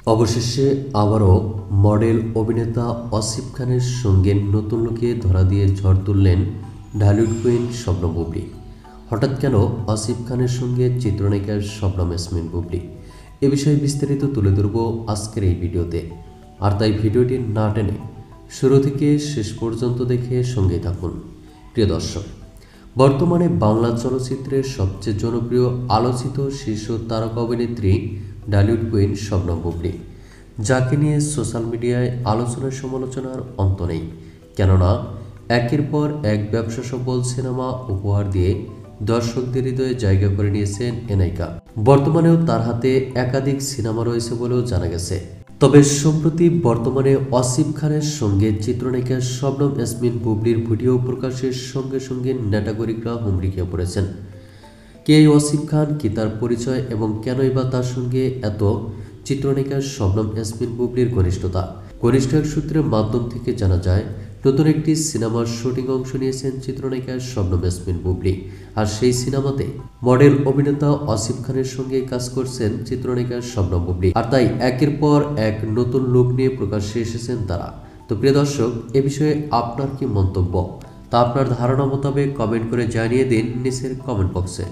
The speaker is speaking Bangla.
অবশেষে আবারও মডেল অভিনেতা আসিফ খানের সঙ্গে নতুন লুকে ধরা দিয়ে ঝড় তুললেন ঢালিউড কুইন শবনম বুবলী। হঠাৎ কেন আসিফ খানের সঙ্গে চিত্রনায়িকা শবনম ইয়াসমিন বুবলী, এ বিষয়ে বিস্তারিত তুলে ধরব আজকের এই ভিডিওতে। আর তাই ভিডিওটি না টেনে শুরু থেকে শেষ পর্যন্ত দেখে সঙ্গে থাকুন। প্রিয় দর্শক, বর্তমানে বাংলা চলচ্চিত্রের সবচেয়ে জনপ্রিয় আলোচিত শীর্ষ তারকা অভিনেত্রী ঢালিউড কুইন শবনম বুবলী, যাকে নিয়ে সোশ্যাল মিডিয়ায় আলোচনা সমালোচনার অন্ত নেই। কেননা একের পর এক ব্যবসা সফল সিনেমা উপহার দিয়ে দর্শকদের হৃদয়ে জায়গা করে নিয়েছেন এ নায়িকা। বর্তমানেও তার হাতে একাধিক সিনেমা রয়েছে বলেও জানা গেছে। তবে সম্প্রতি বর্তমানে আসিফ খানের সঙ্গে চিত্রনায়িকা শবনম ইয়াসমিন বুবলীর ভিডিও প্রকাশের সঙ্গে সঙ্গে নেটাগরিকরা হুমড়ি খেয়ে পড়েছেন। কে আসিফ খান, কি তার পরিচয় এবং কেনই বা তার সঙ্গে এত চিত্রনায়িকা শবনম ইয়াসমিন বুবলীর ঘনিষ্ঠতা। ঘনিষ্ঠ এক সূত্রের মাধ্যম থেকে জানা যায়, নতুন একটি সিনেমার শুটিং অংশ নিয়েছেন চিত্রনায়িকা শবনম ইয়াসমিন বুবলী। আর সেই সিনেমাতে মডেল অভিনেতা আসিফ খানের সঙ্গে কাজ করছেন চিত্রনায়িকা শবনম বুবলী। আর তাই একের পর এক নতুন লুক নিয়ে প্রকাশ্যে এসেছেন তারা। তো প্রিয় দর্শক, এ বিষয়ে আপনার কি মন্তব্য, তা আপনার ধারণা মোতাবেক কমেন্ট করে জানিয়ে দিন নিচের কমেন্ট বক্সে।